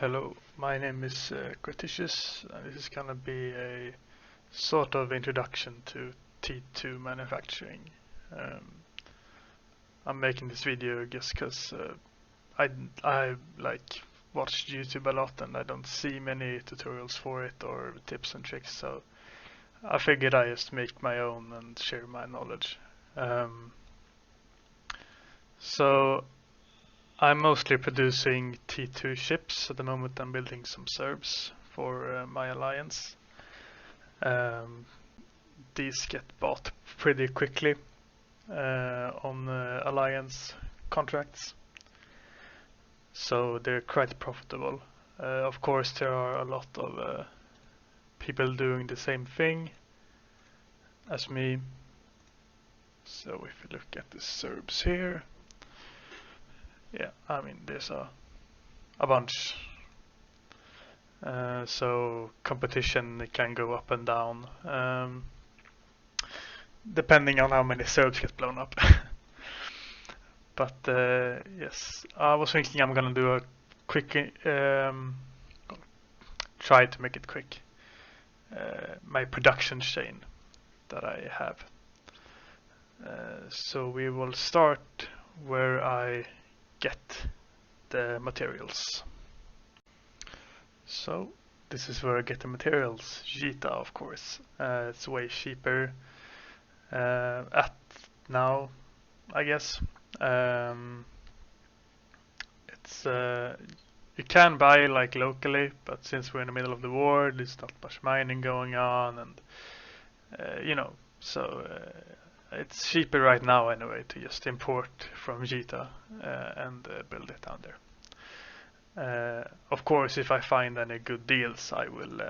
Hello, my name is Quetitius, and this is gonna be a sort of introduction to T2 manufacturing. Um, I'm making this video just because I like watch YouTube a lot and I don't see many tutorials for it or tips and tricks, so I figured I just make my own and share my knowledge. So I'm mostly producing T2 ships. At the moment I'm building some servs for my alliance. These get bought pretty quickly on alliance contracts, so they're quite profitable. Of course there are a lot of people doing the same thing as me. So if you look at the servs here, yeah, I mean there's a bunch. So competition can go up and down, depending on how many servs get blown up. But yes, I was thinking I'm gonna do a quick, try to make it quick. My production chain that I have. So we will start where I get the materials. So this is where I get the materials. Jita, of course. It's way cheaper at now, I guess. It's you can buy like locally, but since we're in the middle of the war, there's not much mining going on, and so it's cheaper right now anyway to just import from Jita and build it down there. Of course, if I find any good deals, I will,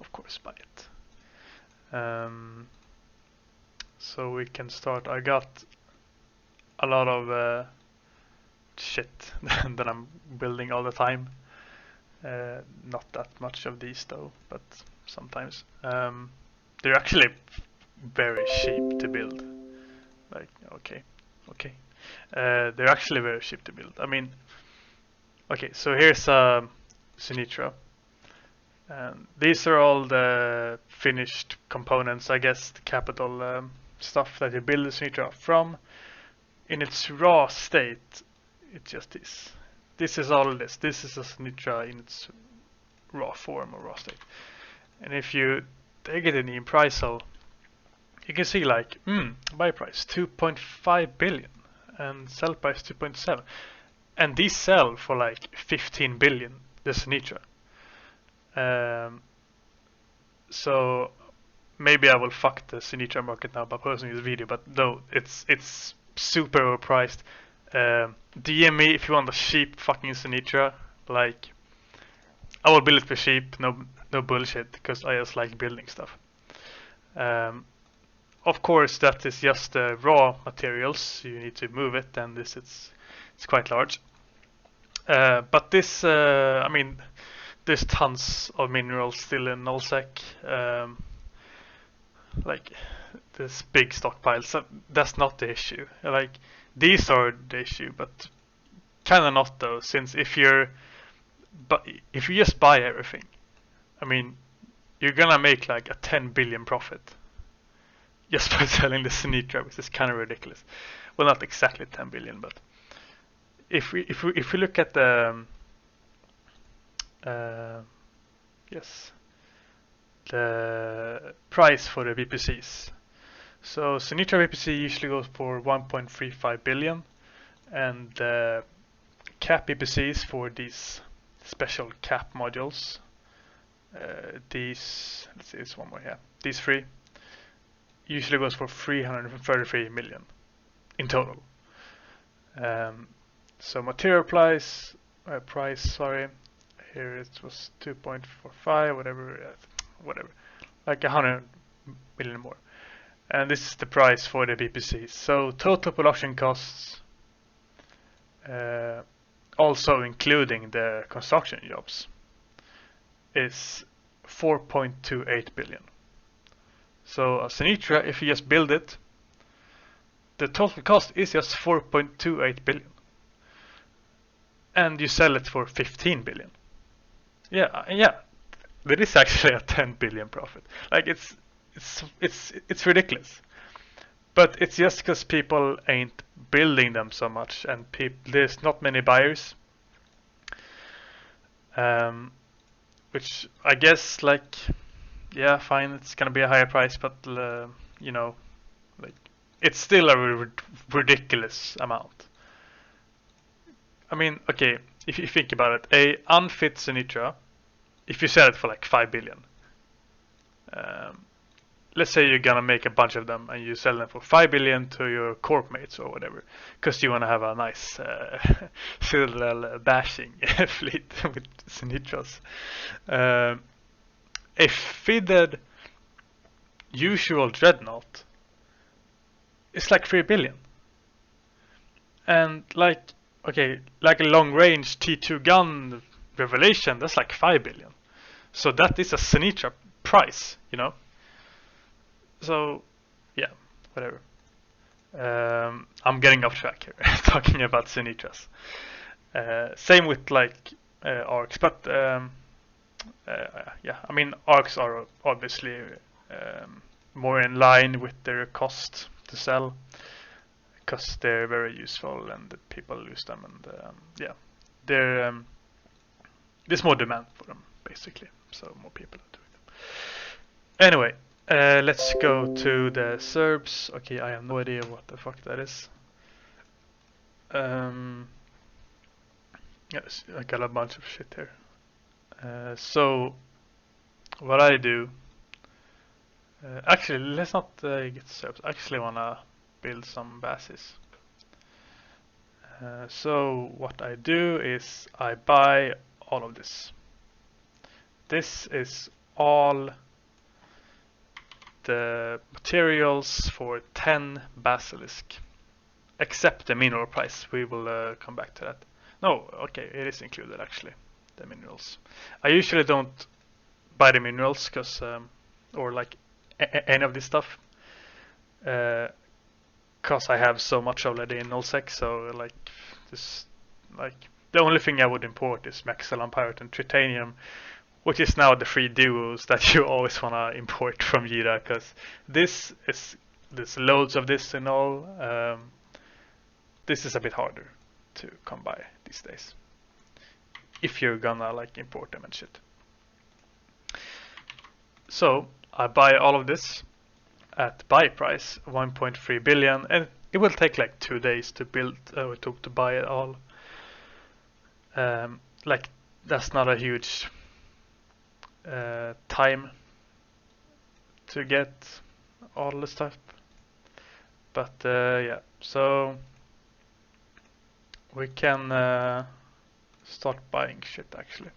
of course, buy it. So we can start. I got a lot of shit that I'm building all the time. Not that much of these though, but sometimes. They're actually very cheap to build. Like, okay. They're actually very cheap to build. I mean, okay, so here's Sinitra. These are all the finished components, I guess, the capital stuff that you build the Sinitra from. In its raw state, it just is. This is all this. This is a Sinitra in its raw form or raw state. And if you take it in Priceal, you can see like, buy price 2.5 billion and sell price 2.7. And these sell for like 15 billion, the Sinitra. So maybe I will fuck the Sinitra market now by posting this video, but though it's super overpriced. DM me if you want a cheap fucking Sinitra. Like, I will build it for cheap, no bullshit, because I just like building stuff. Of course, that is just the raw materials. You need to move it, and this it's quite large. But this, I mean, there's tons of minerals still in Nullsec. Like this big stockpile. So that's not the issue. Like these are the issue, but kind of not though. Since if you just buy everything, I mean, you're gonna make like a 10 billion profit just by selling the Sinitra, which is kind of ridiculous. Well, not exactly 10 billion, but if we look at the the price for the VPCs. So Sinitra VPC usually goes for 1.35 billion, and the cap VPCs for these special cap modules, these, let's see, this one more here. These three usually goes for 333 million in total. So material price, here it was 2.45, whatever, like 100 million more. And this is the price for the VPCs. So total production costs, also including the construction jobs, is 4.28 billion. So a Sinitra, if you just build it, the total cost is just 4.28 billion. And you sell it for 15 billion. Yeah. There is actually a 10 billion profit. Like it's ridiculous. But it's just because people ain't building them so much, and there's not many buyers. Um, which I guess, like, yeah, fine, it's gonna be a higher price, but you know, like, it's still a ridiculous amount. I mean, okay, if you think about it, a unfit Sinitra, if you sell it for like 5 billion, um, let's say you're gonna make a bunch of them and you sell them for 5 billion to your corp mates or whatever, because you want to have a nice citadel bashing fleet with Sinitras. A fitted usual dreadnought is like 3 billion. And like, okay, like a long range T2 gun revelation, that's like 5 billion. So that is a Sinitra price, you know? So, yeah, whatever. I'm getting off track here, talking about Sinitras. Same with like arcs, but yeah, I mean arcs are obviously more in line with their cost to sell because they're very useful and people use them, and yeah, they're there's more demand for them basically, so more people are doing them. Anyway, let's go to the Serbs. Okay, I have no idea what the fuck that is. Yes, I got a bunch of shit here. So what I do, actually, let's not get Serbs. I actually wanna build some bases. So what I do is I buy all of this. This is all the materials for 10 basilisk, except the mineral price. We will come back to that. No, okay, it is included actually, the minerals. I usually don't buy the minerals because, or like any of this stuff, because I have so much already in nullsec. So like this, like the only thing I would import is Maxillan Pirate and Tritanium, which is now the three duos that you always wanna import from Jira, because there's loads of this and all. This is a bit harder to come by these days if you're gonna like import them and shit. So I buy all of this at buy price 1.3 billion, and it will take like 2 days to build to buy it all. Like that's not a huge time to get all the stuff, but yeah, so we can start buying shit actually.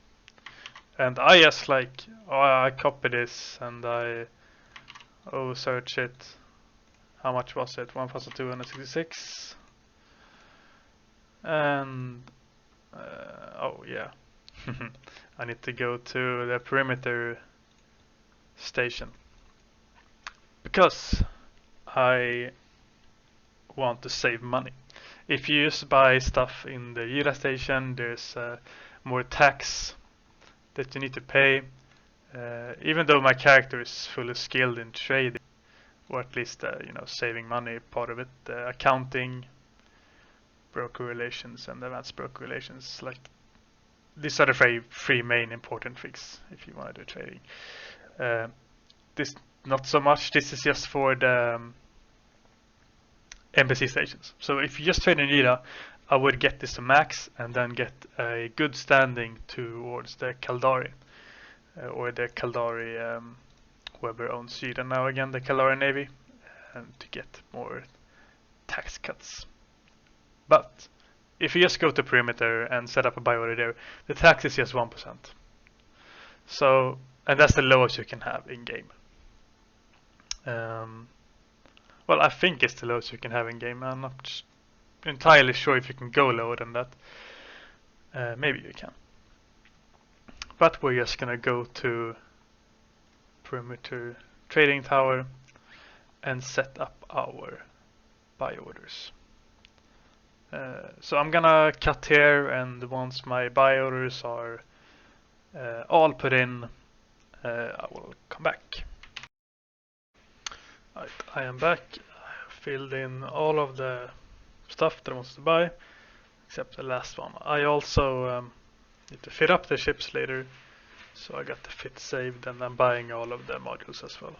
And I just like, oh, I copy this and I search it. How much was it? 1266. And oh yeah, I need to go to the perimeter station because I want to save money. If you just buy stuff in the Jira station, there's more tax that you need to pay. Even though my character is fully skilled in trading, or at least saving money part of it, accounting, broker relations, and advanced broker relations, like these are the three main important things if you want to do trading. This not so much. This is just for the NPC stations. So if you just trade in Jira, I would get this to max and then get a good standing towards the Kaldari, or the Kaldari, whoever owns Jira now again, the Kaldari Navy, and to get more tax cuts. But if you just go to perimeter and set up a buy order there, the tax is just 1%. So, and that's the lowest you can have in game. Well, I think it's the lowest you can have in game. I'm not entirely sure if you can go lower than that. Maybe you can. But we're just gonna go to perimeter trading tower and set up our buy orders. So I'm gonna cut here, and once my buy orders are all put in. I will come back. Right, I am back. I have filled in all of the stuff that I wanted to buy, except the last one. I also need to fit up the ships later, so I got the fit saved, and I'm buying all of the modules as well.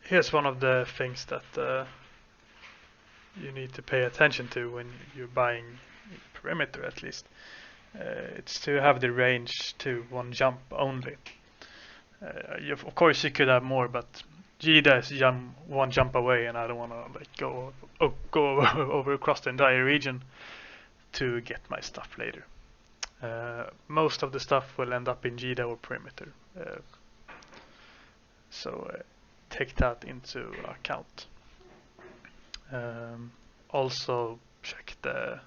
Here's one of the things that you need to pay attention to when you're buying perimeter, at least. It's to have the range to one jump only. Of course you could have more, but Jida is one jump away, and I don't want to like go over across the entire region to get my stuff later. Most of the stuff will end up in Jida or perimeter, so take that into account. Also check the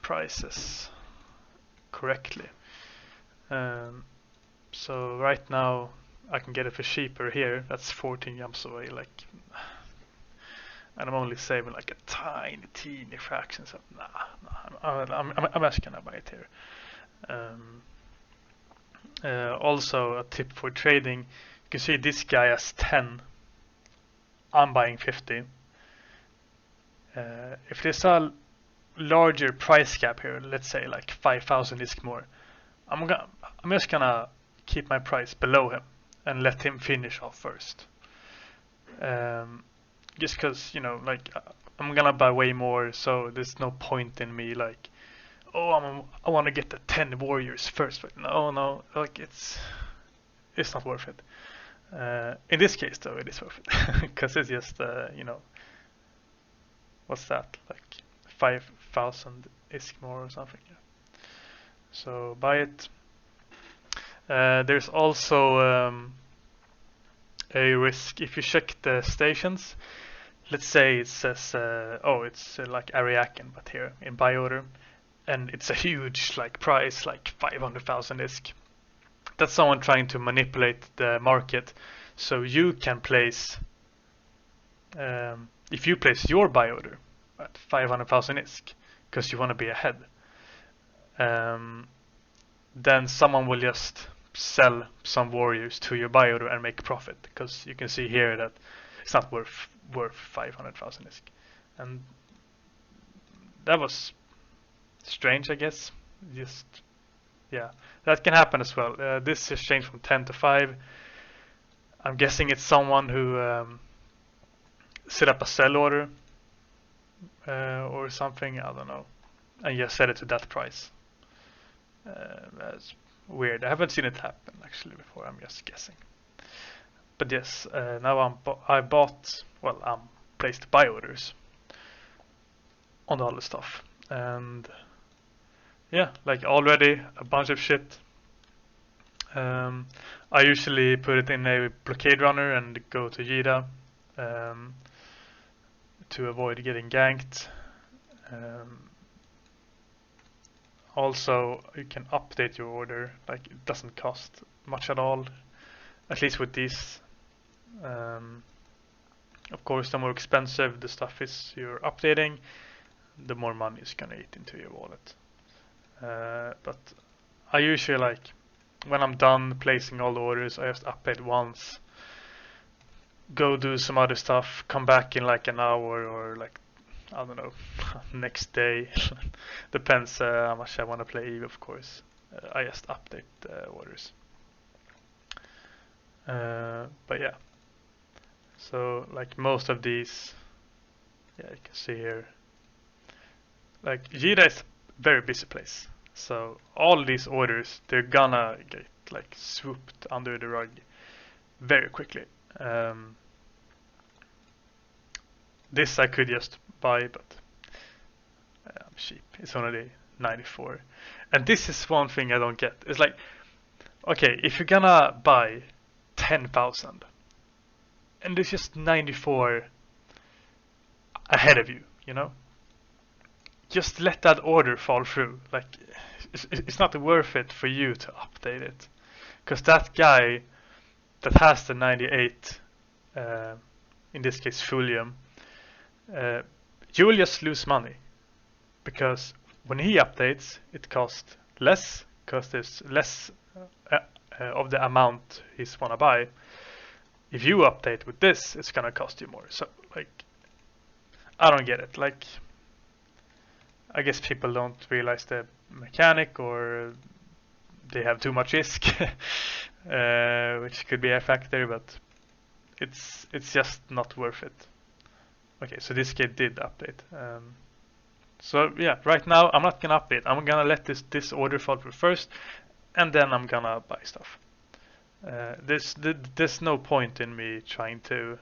prices correctly. So right now I can get it for cheaper here. That's 14 jumps away, like, and I'm only saving like a teeny fraction. So I'm just gonna buy it here. Also a tip for trading: you can see this guy has 10. I'm buying 50. If there's a larger price gap here, let's say like 5,000 ISK more, I'm just gonna keep my price below him and let him finish off first. Just because, you know, like, I'm gonna buy way more, so there's no point in me like, oh, I want to get the 10 warriors first. But no, like it's not worth it. In this case, though, it is worth it because it's just, you know, what's that, like 5,000 ISK more or something. Yeah. So buy it. There's also a risk if you check the stations. Let's say it says, it's like Ariakan, but here in buy order, and it's a huge like price, like 500,000 ISK. That's someone trying to manipulate the market, so you can place. If you place your buy order at 500,000 ISK because you want to be ahead, then someone will just sell some warriors to your buy order and make profit, because you can see here that it's not worth 500,000 ISK, and that was strange, I guess. Just, yeah, that can happen as well. This has changed from 10 to 5. I'm guessing it's someone who set up a sell order or something, I don't know, and just set it to that price. That's weird. I haven't seen it happen actually before. I'm just guessing. But yes, now I placed buy orders on all the stuff, and yeah, like already a bunch of shit. I usually put it in a blockade runner and go to Jida to avoid getting ganked. Also, you can update your order, like it doesn't cost much at all, at least with these. Of course, the more expensive the stuff is you're updating, the more money is gonna eat into your wallet. But I usually, like, when I'm done placing all the orders, I just update once, go do some other stuff, come back in like an hour or like, I don't know, next day. Depends how much I want to play Eve, of course. I just update the orders. But yeah, so like most of these, yeah, you can see here, like Jida is a very busy place, so all these orders, they're gonna get like swooped under the rug very quickly. This I could just buy, but I'm cheap. It's only 94. And this is one thing I don't get. It's like, okay, if you're gonna buy 10,000 and there's just 94 ahead of you, you know? Just let that order fall through. Like, it's not worth it for you to update it. Because that guy that has the 98, in this case Fullium, you will just lose money, because when he updates, it costs less because there's less of the amount he's wanna buy. If you update with this, it's gonna cost you more. So like, I don't get it. Like, I guess people don't realize the mechanic, or they have too much risk, which could be a factor, but it's just not worth it. Okay, so this kid did update. So yeah, right now I'm not gonna update. I'm gonna let this order fall through first, and then I'm gonna buy stuff. There's no point in me trying to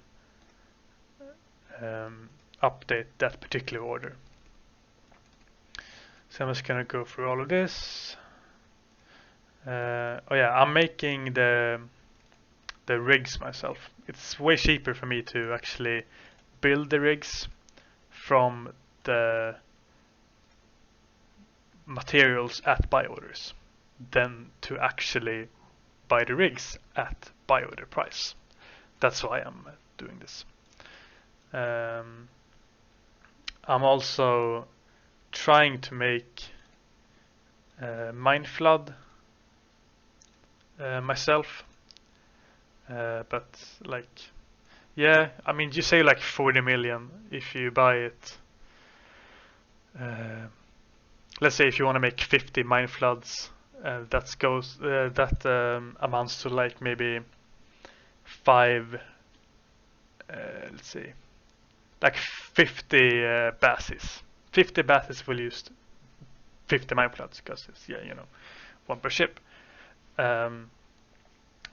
update that particular order. So I'm just gonna go through all of this. Oh yeah, I'm making the rigs myself. It's way cheaper for me to actually build the rigs from the materials at buy orders than to actually buy the rigs at buy order price. That's why I'm doing this. I'm also trying to make mine flood myself, but like, yeah, I mean, you say like 40 million if you buy it. Let's say if you want to make 50 mine floods, that amounts to like maybe 5, let's see, like 50 bases. 50 bases will use 50 mine floods because it's, yeah, you know, one per ship.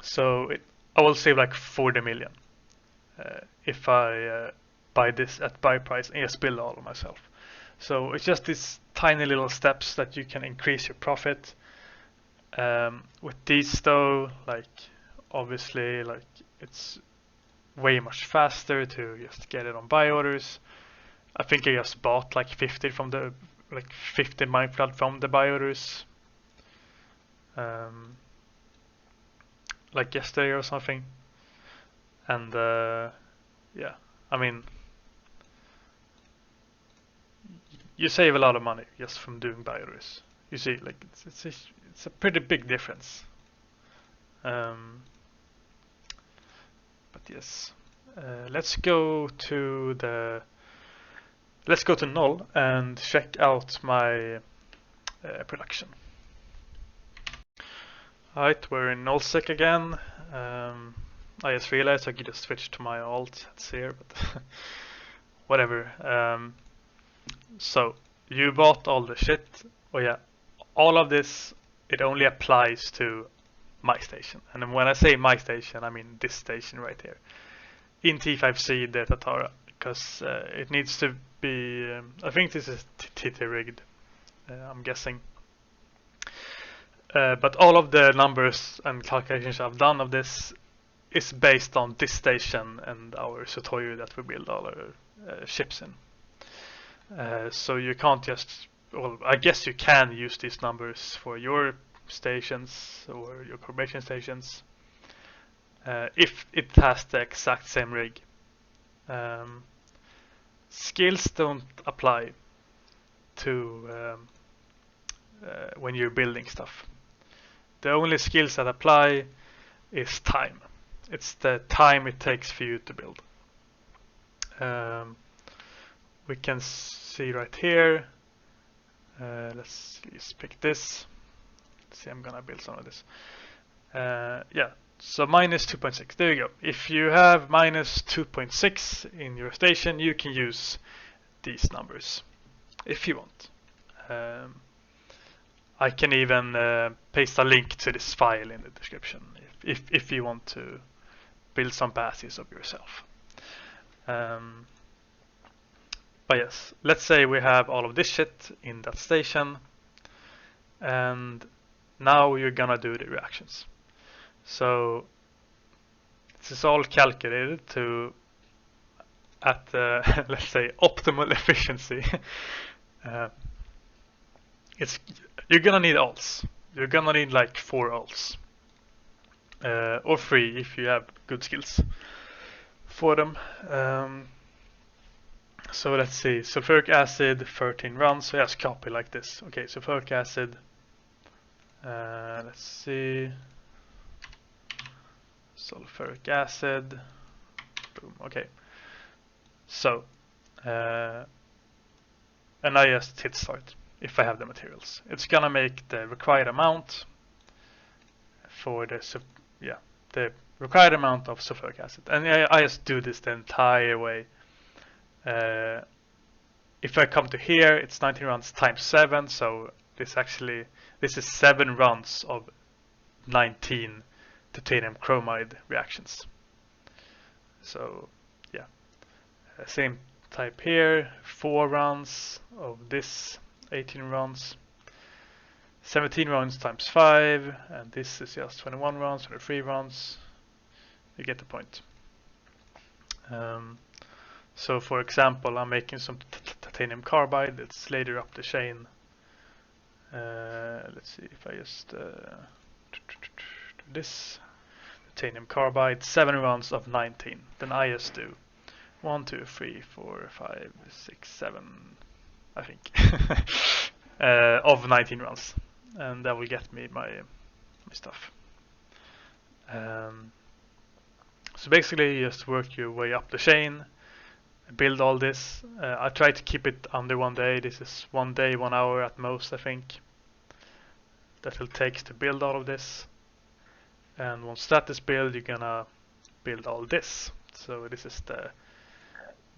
So I will save like 40 million if I buy this at buy price and just build all of myself. So it's just these tiny little steps that you can increase your profit. With these though, like obviously, like it's way much faster to just get it on buy orders. I think I just bought like 50 from the 50 mine flood from the buy orders, like yesterday or something. And yeah, I mean, you save a lot of money just from doing buy orders. You see, like it's a pretty big difference. But yes, let's go to null and check out my production. Alright, we're in nullsec again. I just realized I could just switch to my alt heads here, but whatever. So you bought all the shit. Oh yeah, all of this, it only applies to my station. And when I say my station, I mean this station right here in T5C data Tara, because it needs to be, I think this is TT rigged, I'm guessing. But all of the numbers and calculations I've done of this is based on this station and our Sotoyu that we build all our ships in. So you can't just, well, I guess you can use these numbers for your stations or your corporation stations if it has the exact same rig. Skills don't apply to when you're building stuff. The only skills that apply is time. It's the time it takes for you to build. We can see right here. Let's just pick this. Let's see, I'm gonna build some of this. Yeah, so minus 2.6. There you go. If you have minus 2.6 in your station, you can use these numbers if you want. I can even paste a link to this file in the description if you want to build some bases of yourself. But yes, let's say we have all of this shit in that station, and now you're gonna do the reactions. So this is all calculated to at let's say optimal efficiency. You're gonna need alts. You're gonna need like 4 alts, or 3 if you have good skills for them. So let's see, sulfuric acid, 13 runs, so just copy like this. Okay, sulfuric acid, let's see, sulfuric acid, boom, okay. So, and I just hit start if I have the materials. It's gonna make the required amount for the required amount of sulfuric acid, and I just do this the entire way. If I come to here, it's 19 runs times 7, so this is 7 runs of 19 titanium chromide reactions. So yeah, same type here, 4 runs of this, 18 runs, 17 runs times 5, and this is just 21 runs, 23 runs. You get the point. So for example, I'm making some titanium carbide. It's later up the chain. Let's see if I just do this. Titanium carbide, 7 runs of 19. Then I just do 1, 2, 3, 4, 5, 6, 7, I think, of 19 runs. And that will get me my stuff. So basically, you just work your way up the chain, build all this. I try to keep it under 1 day. This is 1 day, 1 hour at most, I think, that it takes to build all of this. And once that is built, you're gonna build all this. So this is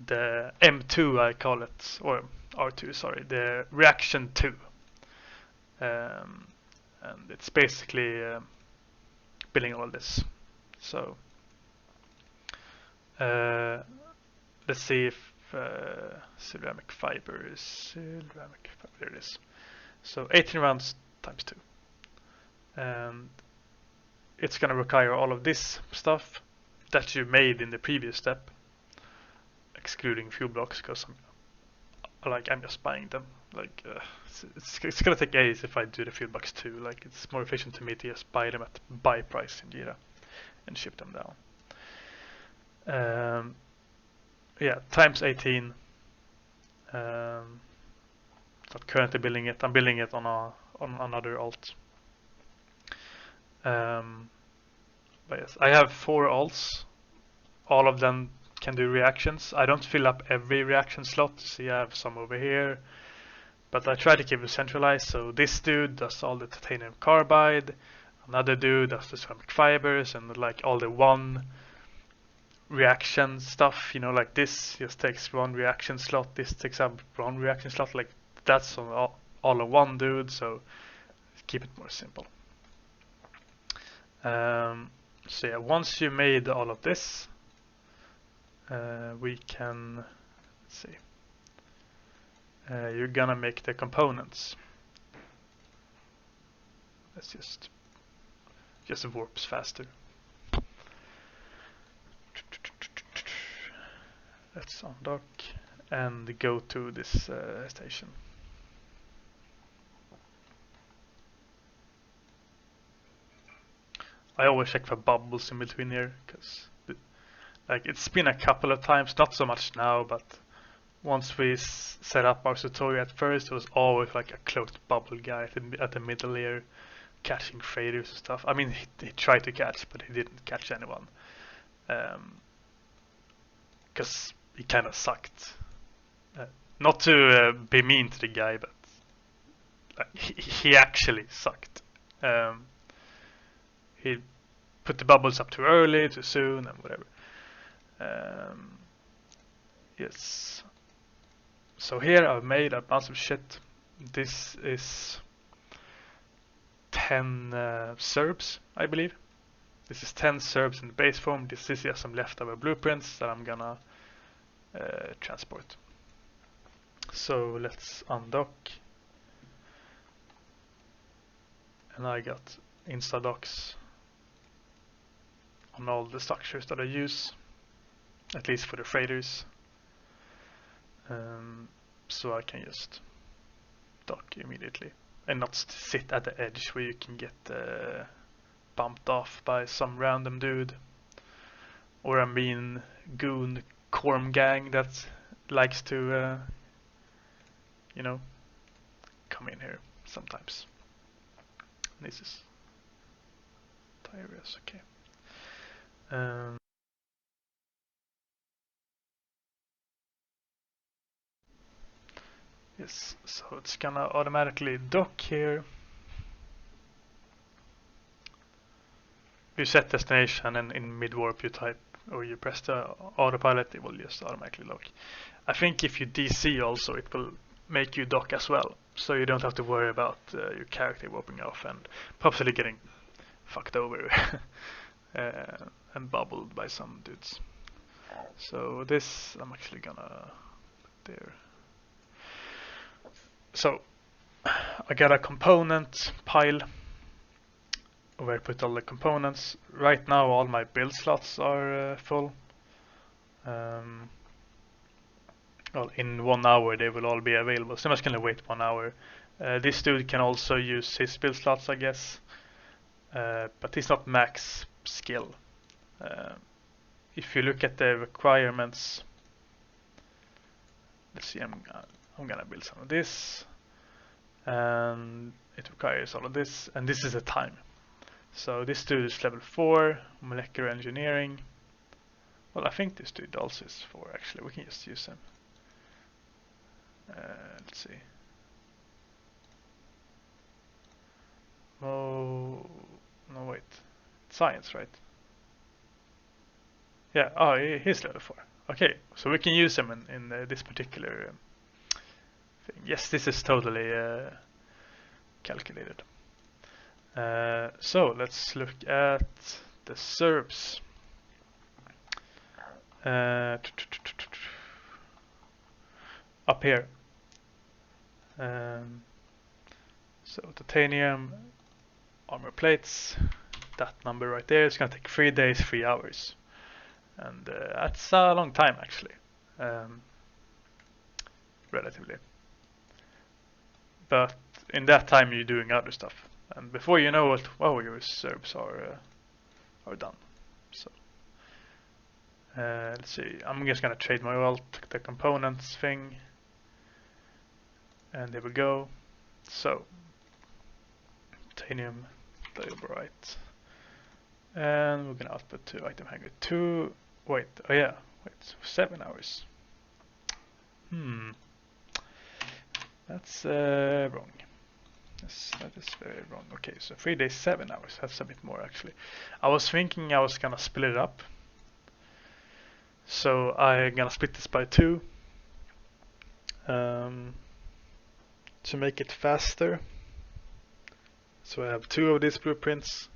the M2, I call it, or R2, sorry, the reaction 2. And it's basically building all this. So let's see if ceramic fiber, there it is. So 18 rounds times 2. And it's going to require all of this stuff that you made in the previous step, excluding fuel blocks, because I'm just buying them. Like it's gonna take ages if I do the fuel blocks too. Like it's more efficient to me to just buy them at buy price in Jira and ship them down. Yeah, times 18. Not currently building it. I'm building it on another alt. But yes, I have 4 alts. All of them can do reactions. I don't fill up every reaction slot. See, I have some over here, but I try to keep it centralized. So this dude does all the titanium carbide, another dude does the ceramic fibers, and like all the one reaction stuff, you know, like this just takes 1 reaction slot, this takes up 1 reaction slot, like that's all of one dude, so keep it more simple. So yeah, once you made all of this, we can, let's see, you're gonna make the components. Let's just warps faster. Let's undock and go to this station. I always check for bubbles in between here, because like it's been a couple of times, not so much now, but once we set up our tutorial at first, it was always like a closed bubble guy at the middle here, catching freighters and stuff. I mean, he tried to catch, but he didn't catch anyone, because he kind of sucked. Not to be mean to the guy, but like, he actually sucked. He put the bubbles up too early, too soon, and whatever. Yes. So here I've made a bunch of shit. This is 10 SERPs, I believe. This is 10 SERPs in the base form. This is just some leftover blueprints that I'm gonna transport. So let's undock. And I got instadocs on all the structures that I use, at least for the freighters. So I can just dock immediately and not sit at the edge where you can get bumped off by some random dude or a mean goon Corm gang that likes to, you know, come in here sometimes. This is Tyrus, okay. Yes, so it's gonna automatically dock here. You set destination and in mid-warp you type or you press the autopilot, it will just automatically lock. I think if you DC also, it will make you dock as well, so you don't have to worry about your character warping off and possibly getting fucked over and bubbled by some dudes. So this I'm actually gonna put there. So I got a component pile where I put all the components. Right now all my build slots are full. Well, in 1 hour they will all be available, so I'm just gonna wait 1 hour. This dude can also use his build slots, I guess, but he's not max skill. If you look at the requirements, let's see, I'm gonna build some of this, and it requires all of this, and this is a time. So this dude is level 4, molecular engineering. Well, I think this dude also is 4 actually, we can just use him. Let's see. Oh, no wait. Science, right? Yeah, oh, he's level 4. Okay, so we can use him in this particular thing. Yes, this is totally calculated. So let's look at the SERPs. Up here. So titanium, armor plates, that number right there is going to take 3 days, 3 hours. And that's a long time actually. Relatively. But in that time you're doing other stuff. And before you know it, well, your SERPs are done. So let's see, I'm just going to trade my wealth, the components thing. And there we go. So, titanium, diaborite. And we're gonna output to item hanger 2. Wait, oh yeah, wait, 7 hours. That's wrong. Yes, that is very wrong. Okay, so 3 days, 7 hours. That's a bit more actually. I was thinking I was gonna split it up. So I'm gonna split this by 2. To make it faster. So I have 2 of these blueprints,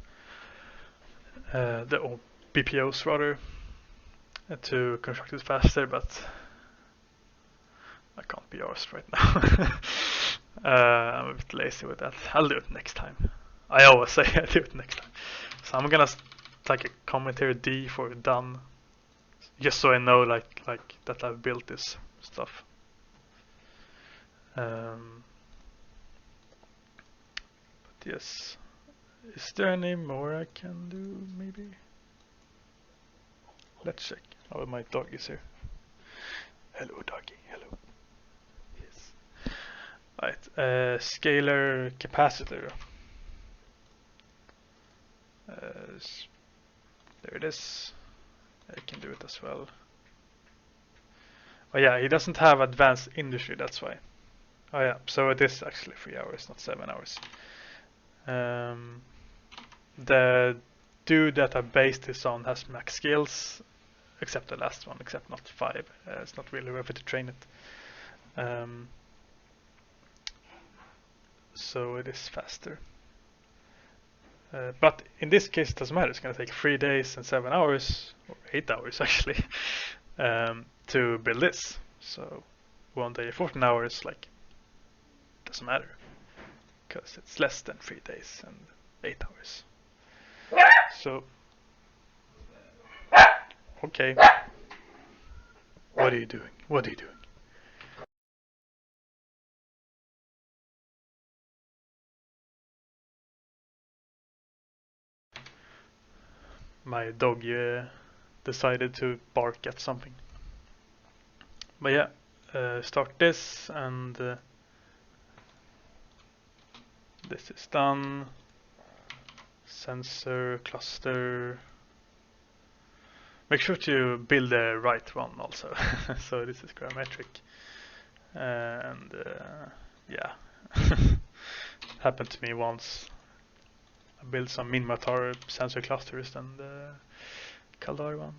the BPOs rather, to construct it faster, but I can't be arsed right now. I'm a bit lazy with that. I'll do it next time. I always say I'll do it next time. So I'm gonna take a commentary D for done, just so I know like that I've built this stuff. But yes, is there any more I can do? Maybe. Let's check. Oh, my dog is here. Hello, doggy. Hello. Yes. Right. Scalar capacitor. There it is. I can do it as well. Oh yeah, he doesn't have advanced industry, that's why. Oh yeah, so it is actually 3 hours, not 7 hours. The dude that I based this on has max skills, except the last one, except not 5. It's not really worth it to train it. So it is faster. But in this case it doesn't matter, it's going to take 3 days and 7 hours, or 8 hours actually, to build this. So 1 day, 14 hours, like, doesn't matter, because it's less than 3 days and 8 hours. So, okay. What are you doing? What are you doing? My dog decided to bark at something. But yeah, start this, and this is done. Sensor cluster. Make sure to build the right one also. So this is parametric, and yeah, happened to me once. I built some Minmatar sensor clusters and the Caldari one,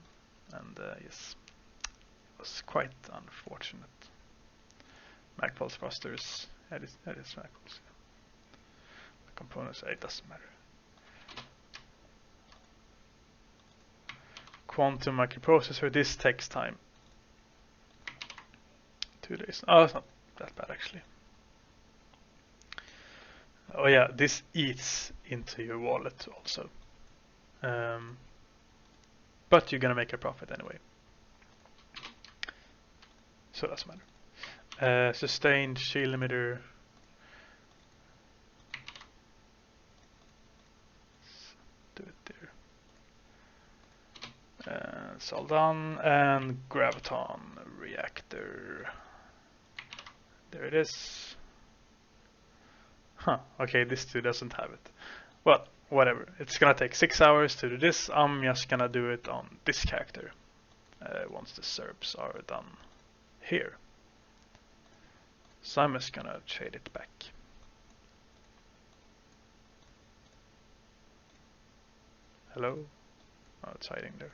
and yes, it was quite unfortunate. Magpulse thrusters, that is Magpulse. The components, it doesn't matter. Quantum microprocessor, this takes time. 2 days. Oh, it's not that bad actually. Oh yeah, this eats into your wallet also. But you're gonna make a profit anyway. So it doesn't matter. Sustained shield emitter. Do it there. It's all done. And graviton reactor. There it is. Huh, okay, this too doesn't have it. Well, whatever. It's gonna take 6 hours to do this. I'm just gonna do it on this character. Once the SERPs are done here. So I'm just gonna trade it back. Hello? Oh, it's hiding there.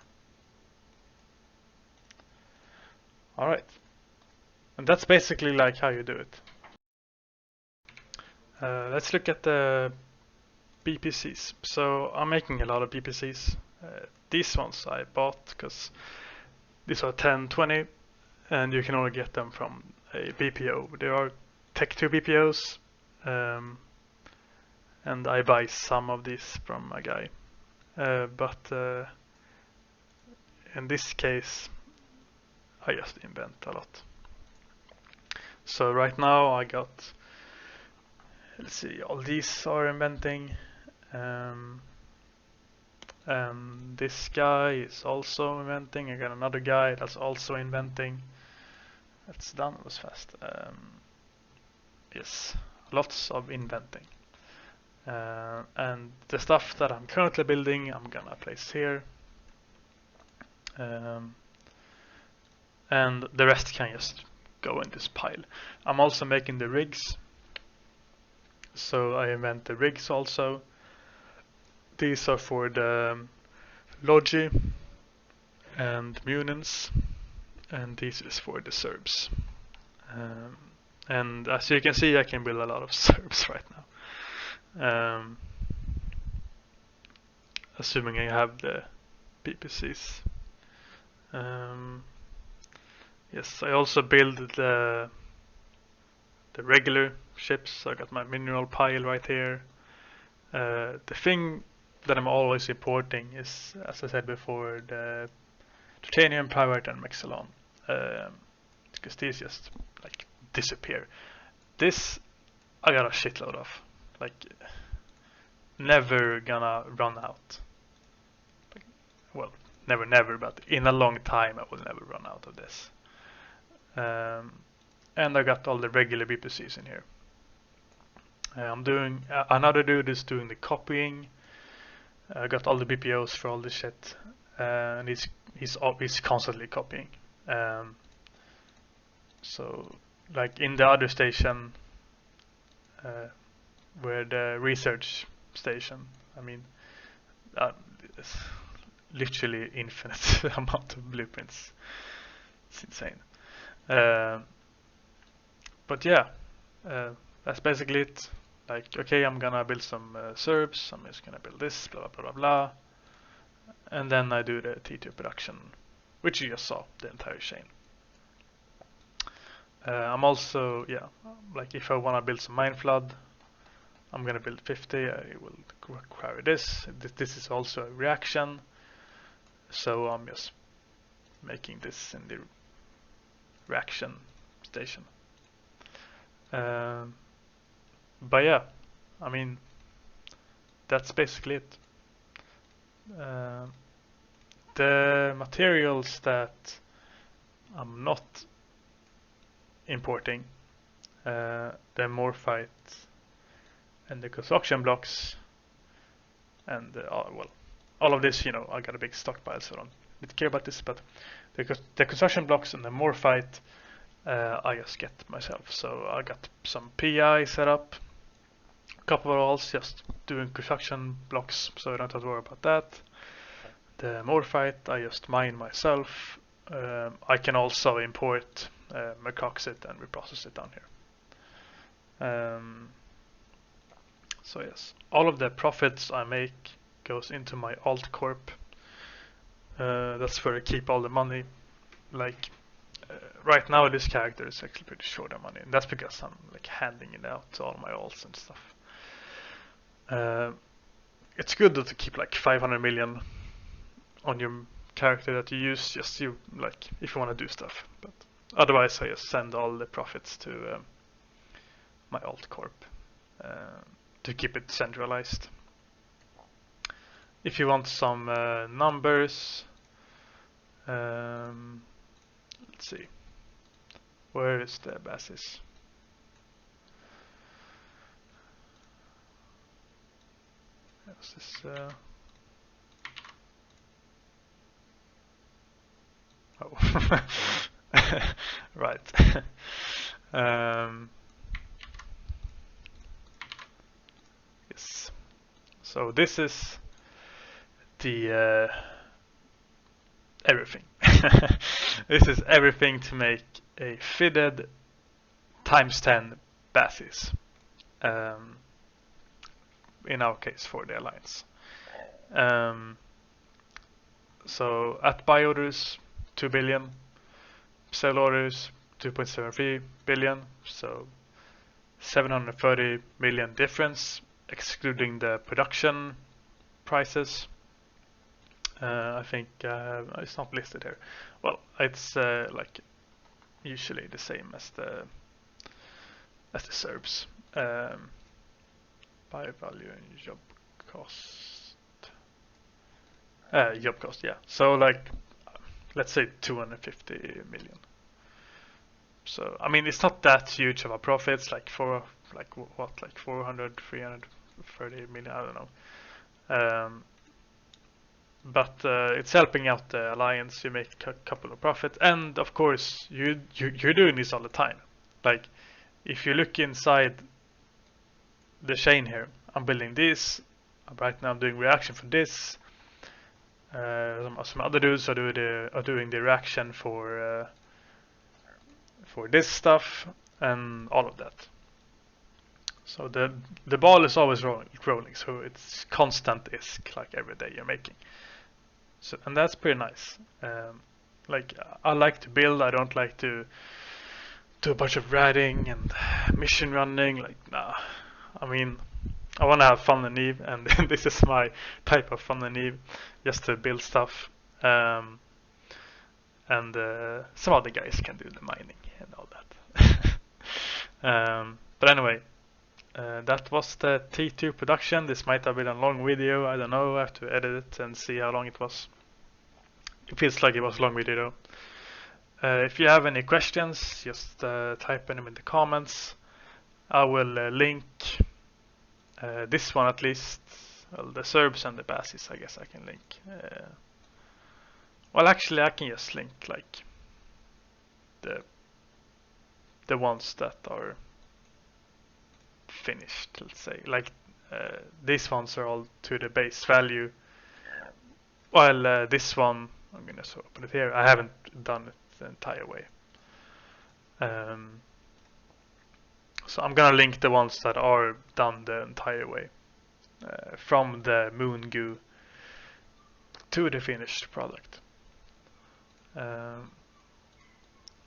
Alright. And that's basically like how you do it. Let's look at the BPCs. So I'm making a lot of BPCs. These ones I bought because these are 10, 20, and you can only get them from a BPO. There are Tech2 BPOs, and I buy some of these from a guy. But in this case, I just invent a lot. So right now I got, let's see, all these are inventing. And this guy is also inventing. I got another guy that's also inventing. That's done. It was fast. Yes, lots of inventing. And the stuff that I'm currently building, I'm gonna place here. And the rest can just go in this pile. I'm also making the rigs. So I invent the rigs also. These are for the Logi and Munins, and this is for the SERPs. And as you can see, I can build a lot of SERPs right now. Assuming I have the PPCs. Yes, I also build the regular ships. So I got my mineral pile right here. The thing that I'm always importing is, as I said before, the titanium, pyrite, and mexilon, because these just like disappear. This I got a shitload of, like never gonna run out. Like, well, never, but in a long time I will never run out of this. And I got all the regular BPCs in here. I'm doing another dude is doing the copying. I got all the BPOs for all this shit, and he's constantly copying. So like in the other station, where the research station, I mean, it's literally infinite amount of blueprints. It's insane. But yeah, that's basically it. Like, okay, I'm gonna build some SERPs, I'm just gonna build this, blah, blah, blah, blah. And then I do the T2 production, which you just saw, the entire chain. I'm also, yeah, like if I wanna build some mine flood, I'm gonna build 50, I will require this. This is also a reaction. So I'm just making this in the reaction station. But yeah, I mean, that's basically it. The materials that I'm not importing the morphite and the construction blocks, and well, all of this, I got a big stockpile, so I don't need to care about this. But the construction blocks and the morphite, I just get myself. So I got some PI set up, a couple of walls just doing construction blocks, so I don't have to worry about that. The morphite I just mine myself. I can also import mercoxit and reprocess it down here. So yes, all of the profits I make goes into my alt corp. That's where I keep all the money. Like right now, this character is actually pretty short on money, and that's because I'm like handing it out to all my alts and stuff. It's good to keep like 500 million on your character that you use, just like if you want to do stuff. But otherwise, I just send all the profits to my alt corp to keep it centralized. If you want some numbers, let's see, where is the basis? Is this? Oh, right. Yes. So this is the everything. This is everything to make a fitted ×10 basis. In our case, for the alliance. So at buy orders, 2 billion. Sell orders, 2.73 billion. So 730 million difference, excluding the production prices. I think it's not listed here. Well, it's like usually the same as the SERPs. Buy value and job cost. Job cost, yeah. So like, let's say 250 million. So I mean, it's not that huge of a profit. It's like like 400, 330 million. I don't know. But it's helping out the alliance. You make a couple of profits, and of course you're doing this all the time. Like if you look inside the chain here, I'm building this. Right now I'm doing reaction for this. Some other dudes are doing the reaction for this stuff and all of that. So the ball is always rolling, so it's constant ISK like every day you're making. So and that's pretty nice. Like I like to build. I don't like to do a bunch of writing and mission running. Like nah. I mean, I want to have fun and Eve, and this is my type of fun and Eve, just to build stuff. And some other guys can do the mining and all that. But anyway, that was the T2 production. This might have been a long video. I don't know. I have to edit it and see how long it was. It feels like it was a long video though. If you have any questions, just type them in the comments. I will link this one at least. Well, the SERPs and the bases, I guess I can link. Well, actually, I can just link like the ones that are finished. Let's say like these ones are all to the base value. While this one, I'm gonna open it here. I haven't done it the entire way. So I'm gonna link the ones that are done the entire way, from the moon goo to the finished product.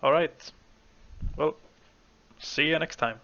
Alright, well, see you next time.